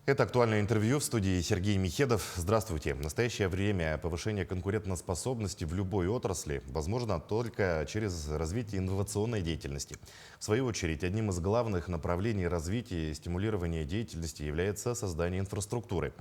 Это актуальное интервью в студии Сергей Михедов. Здравствуйте. В настоящее время повышение конкурентоспособности в любой отрасли возможно только через развитие инновационной деятельности. В свою очередь, одним из главных направлений развития и стимулирования деятельности является создание инфраструктуры.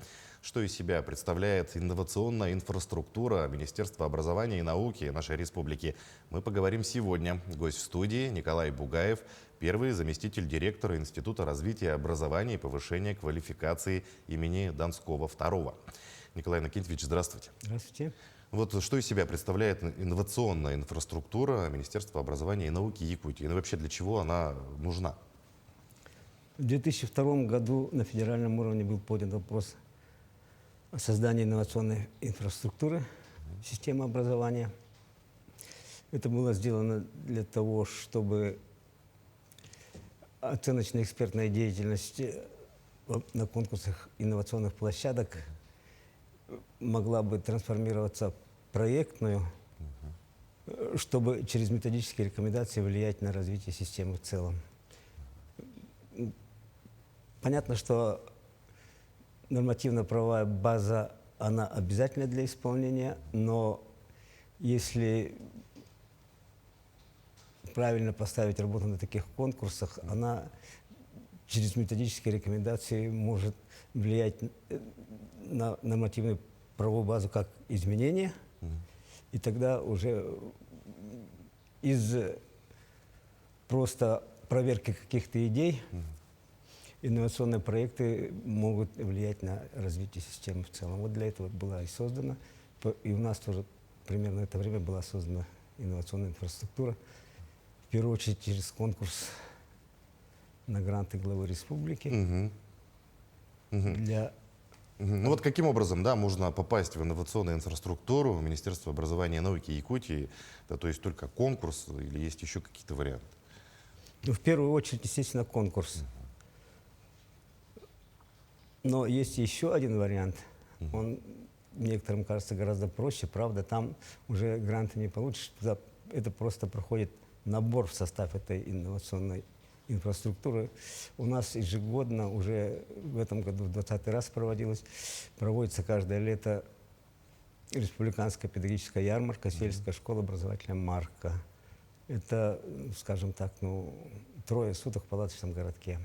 Что из себя представляет инновационная инфраструктура Министерства образования и науки нашей республики, мы поговорим сегодня. Гость в студии Николай Бугаев, первый заместитель директора Института развития образования и повышения квалификации имени Донского II. Николай Иннокентьевич, здравствуйте. Здравствуйте. Вот что из себя представляет инновационная инфраструктура Министерства образования и науки Якутии? Ну и вообще для чего она нужна? В 2002 году на федеральном уровне был поднят вопрос о создании инновационной инфраструктуры системы образования. Это было сделано для того, чтобы оценочная экспертная деятельность на конкурсах инновационных площадок могла бы трансформироваться в проектную, чтобы через методические рекомендации влиять на развитие системы в целом. Понятно, что нормативно-правовая база, она обязательна для исполнения, но если правильно поставить работу на таких конкурсах, она через методические рекомендации может влиять на нормативную правовую базу как изменение, и тогда уже из просто проверки каких-то идей инновационные проекты могут влиять на развитие системы в целом. Вот для этого была и создана, и у нас тоже примерно в это время была создана инновационная инфраструктура. В первую очередь через конкурс на гранты главы республики. Ну вот каким образом, да, можно попасть в инновационную инфраструктуру Министерства образования и науки Якутии? Да, то есть только конкурс или есть еще какие-то варианты? Ну, в первую очередь, естественно, конкурс. Но есть еще один вариант. Он некоторым кажется гораздо проще. Правда, там уже гранты не получишь. Это просто проходит набор в состав этой инновационной инфраструктуры. У нас ежегодно, уже в этом году в 20-й раз проводится каждое лето республиканская педагогическая ярмарка, сельская школа, образовательная марка. Это, скажем так, трое суток в палаточном городке.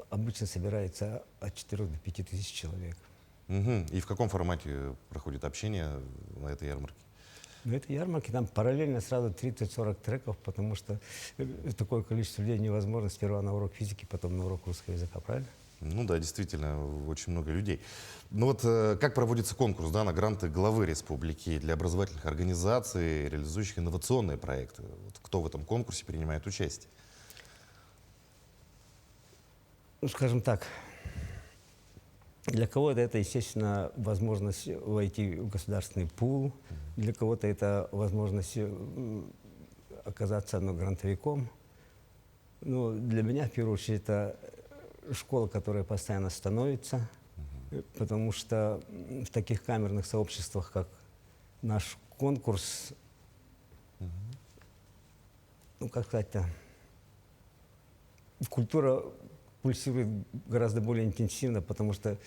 Обычно собирается от 4 до 5 тысяч человек. И в каком формате проходит общение на этой ярмарке? На этой ярмарке там параллельно сразу 30-40 треков, потому что такое количество людей невозможно сперва на урок физики, потом на урок русского языка, правильно? Ну да, действительно, очень много людей. Ну вот как проводится конкурс, да, на гранты главы республики для образовательных организаций, реализующих инновационные проекты? Вот кто в этом конкурсе принимает участие? Ну, скажем так, для кого-то это, естественно, возможность войти в государственный пул, для кого-то это возможность оказаться грантовиком. Но для меня, в первую очередь, это школа, которая постоянно становится, потому что в таких камерных сообществах, как наш конкурс, как сказать-то, культура пульсирует гораздо более интенсивно, потому что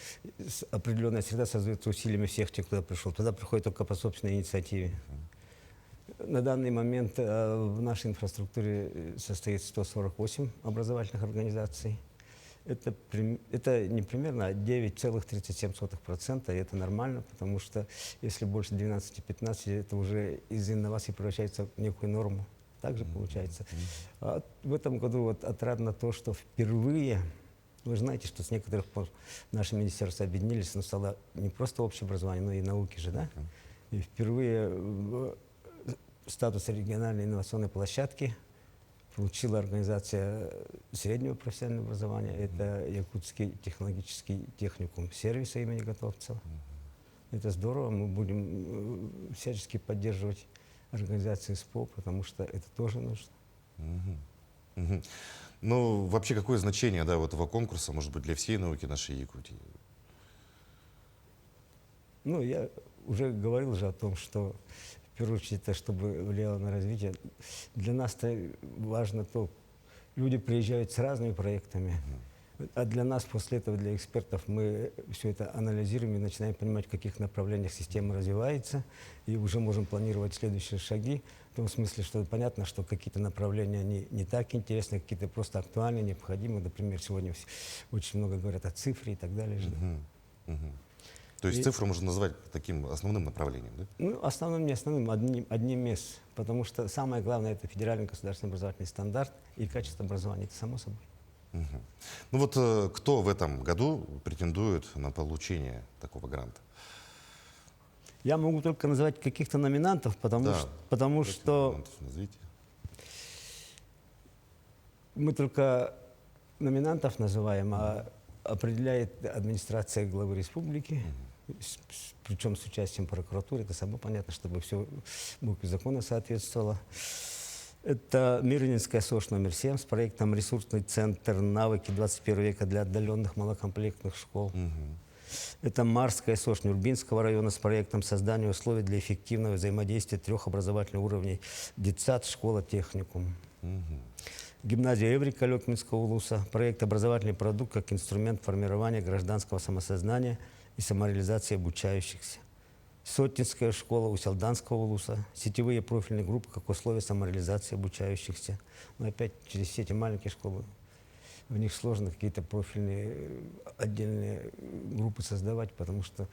определенная среда создается усилиями всех тех, кто туда пришел. Туда приходит только по собственной инициативе. На данный момент в нашей инфраструктуре состоит 148 образовательных организаций. Это не примерно, а 9,37%. И это нормально, потому что если больше 12-15, это уже из инноваций превращается в некую норму. Так же получается. А в этом году вот отрадно то, что впервые, вы знаете, что с некоторых пор наши министерства объединились, но стало не просто общее образование, но и науки же, да? И впервые статус региональной инновационной площадки получила организация среднего профессионального образования. Это Якутский технологический техникум сервиса имени Готовцева. Это здорово, мы будем всячески поддерживать организации СПО, потому что это тоже нужно. Ну, вообще, какое значение, да, вот этого конкурса, может быть, для всей науки нашей Якутии? Ну, я уже говорил же о том, что в первую очередь, это чтобы влияло на развитие. Для нас-то важно то, люди приезжают с разными проектами. А для нас после этого, для экспертов, мы все это анализируем и начинаем понимать, в каких направлениях система развивается, и уже можем планировать следующие шаги. В том смысле, что понятно, что какие-то направления они не так интересны, какие-то просто актуальны, необходимы. Например, сегодня очень много говорят о цифре и так далее. То есть И- цифру можно назвать таким основным направлением, да? Ну, основным, не основным, одним из. Потому что самое главное – это федеральный государственный образовательный стандарт и качество образования. Это само собой. Ну вот кто в этом году претендует на получение такого гранта? Я могу только называть каких-то номинантов, потому, Да. потому Давайте что вариантов назовите. мы только номинантов называем, а определяет администрация главы республики, причем с участием прокуратуры. Это само понятно, чтобы все букве закона соответствовало. Это Мирнинская СОЖ номер 7 с проектом «Ресурсный центр навыки 21 века для отдаленных малокомплектных школ». Это Марская СОЖ Нюрбинского района с проектом создания условий для эффективного взаимодействия 3 образовательных уровней: детсад, школа, техникум. Гимназия Эврика Лёкминского улуса. Проект «Образовательный продукт как инструмент формирования гражданского самосознания и самореализации обучающихся». Сотнинская школа Уселданского улуса. Сетевые профильные группы как условие самореализации обучающихся. Но опять через все эти маленькие школы в них сложно какие-то профильные отдельные группы создавать, потому что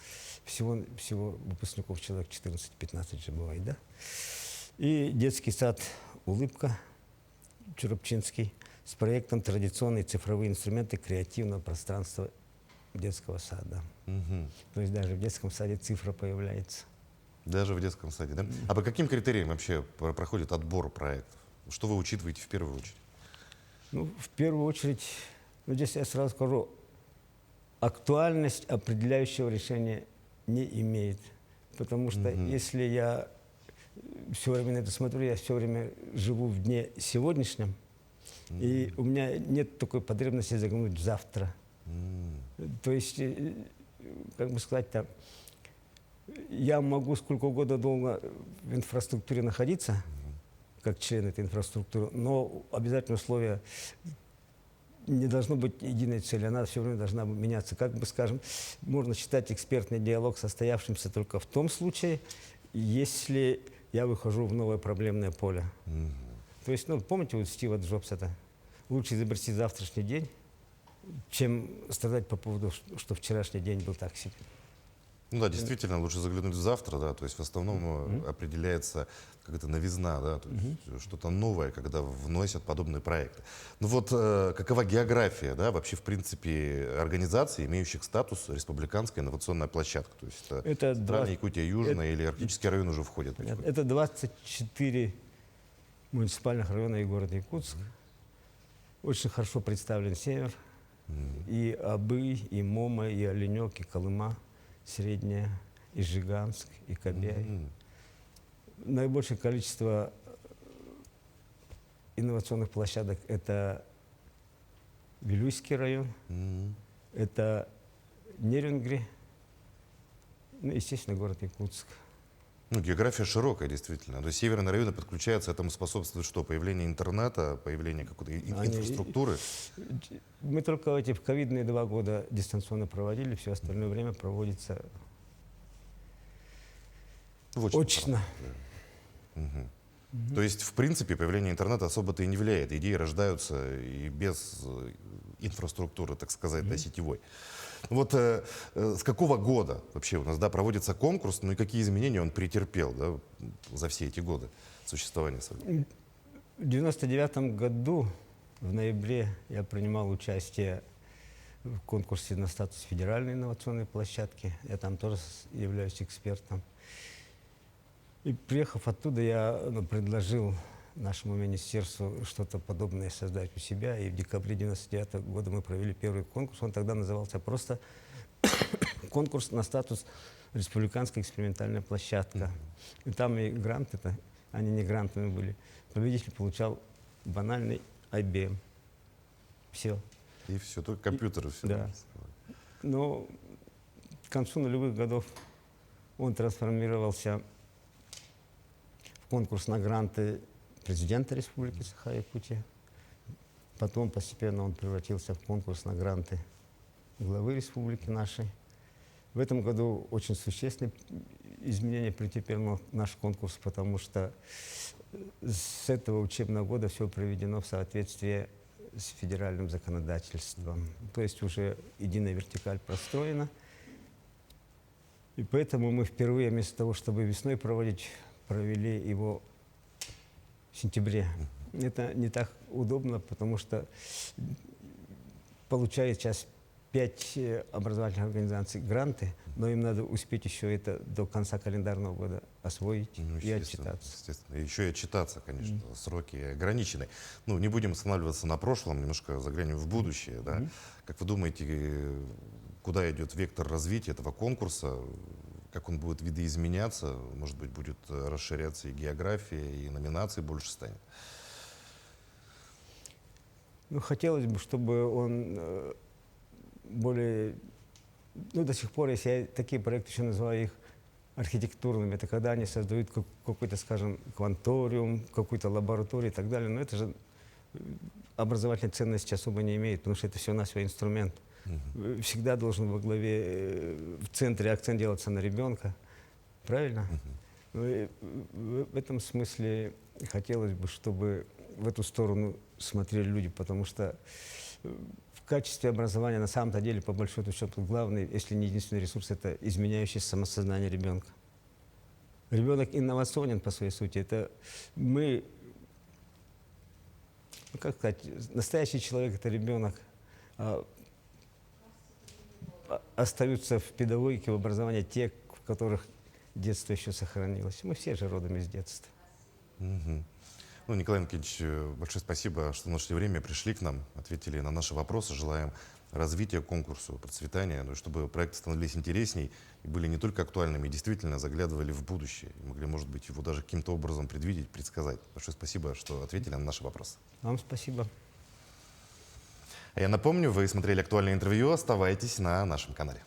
всего выпускников человек 14-15 же бывает, да? И детский сад «Улыбка» Чурапчинский с проектом «Традиционные цифровые инструменты креативного пространства детского сада». То есть даже в детском саде цифра появляется. Даже в детском саде, да? А по каким критериям вообще проходит отбор проектов? Что вы учитываете в первую очередь? Ну, в первую очередь, ну, здесь я сразу скажу, актуальность определяющего решения не имеет. Потому что если я все время на это смотрю, я все время живу в дне сегодняшнем, и у меня нет такой потребности заглянуть в завтра. То есть, как бы сказать-то, я могу сколько угодно долго в инфраструктуре находиться, как член этой инфраструктуры, но обязательное условие не должно быть единой цели, она все время должна меняться. Как бы, скажем, можно считать экспертный диалог состоявшимся только в том случае, если я выхожу в новое проблемное поле. То есть, ну, помните вот Стива Джобса-то? Лучше изобрести завтрашний день, чем страдать по поводу, что вчерашний день был так себе. Ну да, действительно, лучше заглянуть в завтра, да, то есть в основном определяется какая-то новизна, да, то есть что-то новое, когда вносят подобные проекты. Ну вот какова география, да, вообще в принципе организаций, имеющих статус республиканская инновационная площадка, то есть Это Центральная 20 Якутия, Южная или Арктический район уже входят? Понятно. Это 24 муниципальных района и город Якутск. Очень хорошо представлен север. И Абы, и Мома, и Оленек, и Колыма, Средняя, и Жиганск, и Кобяй. Наибольшее количество инновационных площадок – это Вилюйский район, это Нерюнгри, ну, естественно, город Якутск. Ну, география широкая, действительно. То есть северные районы подключаются, этому способствует что? Появление интернета, появление какой-то инфраструктуры? Мы только эти в ковидные 2 года дистанционно проводили, все остальное время проводится В очном очно. формате, да. То есть, в принципе, появление интернета особо-то и не влияет. Идеи рождаются и без инфраструктуры, так сказать, да, сетевой. Вот с какого года вообще у нас, да, проводится конкурс, ну и какие изменения он претерпел, да, за все эти годы существования своего? В 1999 году, в ноябре, я принимал участие в конкурсе на статус федеральной инновационной площадки. Я там тоже являюсь экспертом. И приехав оттуда, я предложил нашему министерству что-то подобное создать у себя. И в декабре 1999 года мы провели первый конкурс. Он тогда назывался просто «Конкурс на статус республиканская экспериментальная площадка». И там и гранты-то, они не грантами были. Победитель получал банальный IBM. Все. И все, только компьютеры все. Да. Но к концу нулевых годов он трансформировался в конкурс на гранты президента Республики Саха-Якутия. Потом постепенно он превратился в конкурс на гранты главы республики нашей. В этом году очень существенные изменения претерпел наш конкурс, потому что с этого учебного года все проведено в соответствии с федеральным законодательством. То есть уже единая вертикаль простроена. И поэтому мы впервые, вместо того, чтобы весной проводить, провели его в сентябре. Это не так удобно, потому что получает сейчас 5 образовательных организаций гранты, но им надо успеть еще это до конца календарного года освоить Ну, и естественно, отчитаться. естественно. И еще и отчитаться, конечно. Сроки ограничены. Ну, не будем останавливаться на прошлом, немножко заглянем в будущее. Да? Как вы думаете, куда идет вектор развития этого конкурса? Как он будет видоизменяться? Может быть, будет расширяться и география, и номинаций больше станет? Ну, хотелось бы, чтобы он более... Ну, до сих пор, если я такие проекты еще называю их архитектурными, это когда они создают какой-то, скажем, кванториум, какую-то лабораторию и так далее. Но это же образовательной ценности особо не имеет, потому что это все-навсего инструмент. Всегда должен во главе, в центре акцент делаться на ребенка. Правильно? Ну, и в этом смысле хотелось бы, чтобы в эту сторону смотрели люди, потому что в качестве образования на самом-то деле, по большому счету, главный, если не единственный ресурс, это изменяющееся самосознание ребенка. Ребенок инновационен по своей сути. Это мы, ну, как сказать, настоящий человек – это ребенок. Остаются в педагогике, в образовании те, в которых детство еще сохранилось. Мы все же родом из детства. Ну, Николай Никитич, большое спасибо, что нашли время, пришли к нам, ответили на наши вопросы. Желаем развития конкурсу, процветания, ну, и чтобы проекты становились интересней и были не только актуальными, действительно заглядывали в будущее. И могли, может быть, его даже каким-то образом предвидеть, предсказать. Большое спасибо, что ответили на наши вопросы. Вам спасибо. А я напомню, вы смотрели актуальное интервью. Оставайтесь на нашем канале.